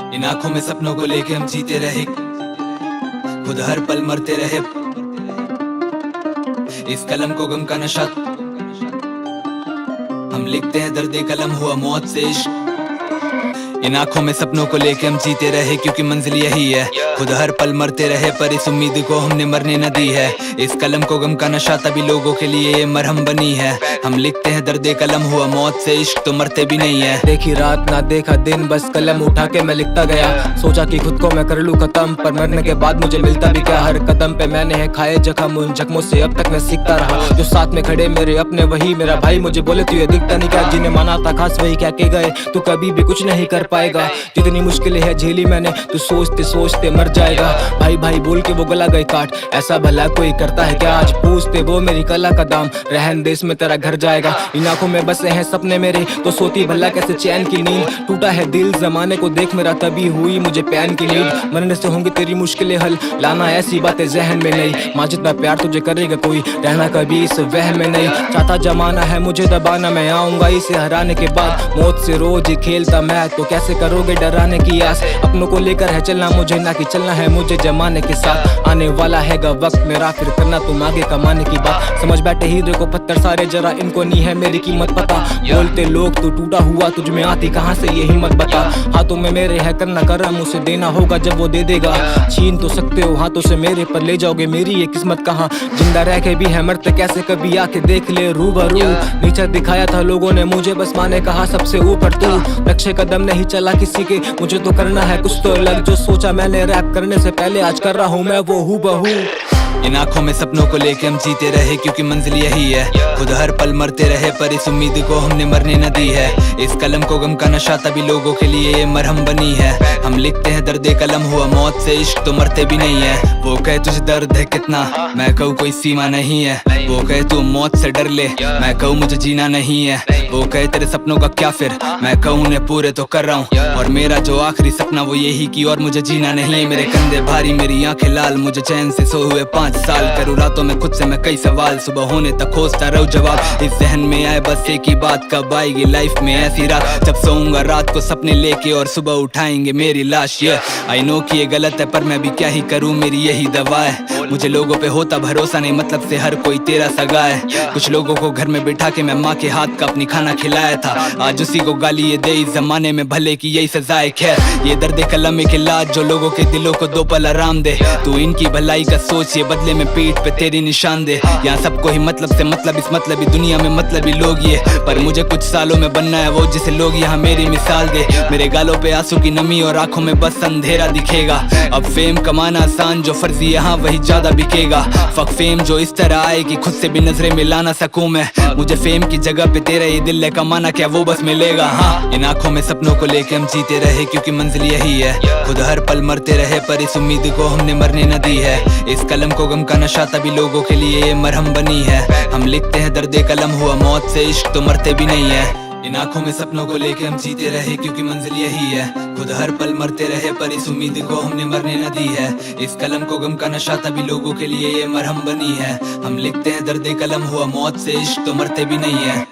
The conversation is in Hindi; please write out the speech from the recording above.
इन आंखों में सपनों को लेके हम जीते रहे, खुद हर पल मरते रहे। इस कलम को गम का नशा, हम लिखते हैं दर्द कलम हुआ मौत से इश्क। इन आंखों में सपनों को लेके हम जीते रहे, क्योंकि मंजिल यही है, खुद हर पल मरते रहे। पर इस उम्मीद को हमने मरने न दी है। इस कलम को गम का नशा तभी लोगों के लिए ये मरहम बनी है। हम लिखते हैं दर्द कलम हुआ मौत से इश्क, तो मरते भी नहीं है। देखी रात ना देखा दिन, बस कलम उठा के मैं लिखता गया। सोचा कि खुद को मैं कर लूं खत्म, पर मरने के बाद मुझे मिलता भी क्या। हर कदम पे मैंने है खाए जख्म, उन जख्मों से अब तक मैं सीखता रहा। जो साथ में खड़े मेरे अपने वही मेरा भाई मुझे बोले तू ये दिखता नहीं क्या। जिन्हें माना था खास वही क्या के गए, तू कभी भी कुछ नहीं कर पाएगा। जितनी मुश्किलें है झेली मैंने, तू सोचते सोचते मर जाएगा। भाई भाई बोल के वो गला गए काट, ऐसा भला कोई करता है क्या। आज पूछते वो मेरी कला का दाम, रहन देश में तेरा घर जाएगा। इन आंखों में बसे हैं सपने मेरे, तो सोती भला कैसे चैन की नींद। टूटा है दिल जमाने को देख मेरा, तभी हुई मुझे पैन की नींद। मरने से होंगी तेरी मुश्किलें हल, लाना ऐसी बातें जहन में नहीं। माँ जितना प्यार तुझे करेगा कोई, रहना कभी इस वहम में नहीं। चाहता जमाना है मुझे दबाना, मैं आऊंगा इसे हराने के बाद। मौत से रोज ही खेलता मैं, तो कैसे करोगे डराने की आस। अपनों को लेकर है चलना मुझे, ना कि चलना है मुझे जमाने के साथ। आने वाला हैगा वक्त मेरा, फिर करना तुम आगे कमाने की बात। समझ बैठे हीरे को पत्थर सारे, जरा इनको नहीं है मेरी कीमत पता। बोलते लोग तू टूटा हुआ, तुझ में आती कहाँ से ये हिम्मत बता। हाथों में मेरे है करना करम, उसे देना होगा जब वो दे देगा। छीन तो सकते हो हाथों से मेरे, पर ले जाओगे मेरी ये किस्मत कहाँ। जिंदा रह के भी है मरते कैसे, कभी आके देख ले रूबरू। नीचे दिखाया था लोगों ने मुझे, बस माने कहा सबसे ऊपर तू। नक्शे कदम नहीं चला किसी के, मुझे तो करना है कुछ तो अलग। जो सोचा मैंने रैप करने से पहले, आज कर रहा हूँ मैं वो हूबहू। इन आंखों में सपनों को लेके हम जीते रहे, क्योंकि मंजिल यही है, खुद हर पल मरते रहे। पर इस उम्मीद को हमने मरने न दी है। इस कलम को गम का नशा तभी लोगों के लिए ये मरहम बनी है। हम लिखते हैं दर्द कलम हुआ मौत से इश्क, तो मरते भी नहीं है। वो कहे तुझे दर्द है कितना, मैं कहूँ कोई सीमा नहीं है। वो कहे तू मौत से डर ले, मैं कहूँ मुझे जीना नहीं है। वो कहे तेरे सपनों का क्या फिर, मैं कहूँ उन्हें पूरे तो कर रहा हूँ। और मेरा जो आखिरी सपना वो यही कि और मुझे जीना नहीं है। मेरे कंधे भारी मेरी आंखें लाल, मुझे चैन से सो हुए 5 साल। करूँ रातों में खुद से मैं कई सवाल, सुबह होने तक खोजता रहूं जवाब। इस जहन में आए बस एक ही बात, कब आएगी लाइफ में ऐसी रात जब सोऊंगा रात को सपने लेके और सुबह उठाएंगे मेरी लाश। ये आई नो कि ये गलत है, पर मैं भी क्या ही करूँ, मेरी यही दवा है। मुझे लोगों पे होता भरोसा नहीं, मतलब से हर कोई तेरा सगा है। कुछ लोगों को घर में बिठा के मैं माँ के हाथ का अपनी खाना खिलाया था, आज उसी को गाली ये दे। इस जमाने में भले की यही सजा है। खैर ये दर्द कलम एक इलाज, जो लोगों के दिलों को 2 पल आराम दे। तू इनकी भलाई का सोच, ये बदले में पीठ पे तेरी निशान दे। यहाँ सबको ही मतलब से मतलब, इस मतलबी दुनिया में मतलबी लोग ये। पर मुझे कुछ सालों में बनना है वो, जिसे लोग यहाँ मेरी मिसाल दे। मेरे गालों पे आंसू की नमी और आंखों में बस अंधेरा दिखेगा। अब फेम कमाना आसान, जो फर्जी यहाँ वही ज्यादा बिकेगा। फक फेम जो इस तरह आए कि खुद से भी नजरें मिला ना सकूं मैं। मुझे फेम की जगह पे तेरा ये दिल है कमाना, क्या वो बस मिलेगा। हाँ इन आंखों में सपनों को लेके हम जीते रहे, क्योंकि मंजिल यही है, खुद हर पल मरते रहे। पर इस उम्मीद को हमने मरने न दी है। इस कलम को गम का नशा तभी लोगों के लिए ये मरहम बनी है। हम लिखते हैं दर्द कलम हुआ मौत से इश्क, तो मरते भी नहीं है। इन आंखों में सपनों को लेके हम जीते रहे, क्योंकि मंजिल यही है, खुद हर पल मरते रहे। पर इस उम्मीद को हमने मरने न दी है। इस कलम को गम का नशा तभी लोगों के लिए ये मरहम बनी है। हम लिखते हैं दर्द कलम हुआ मौत से इश्क, तो मरते भी नहीं है।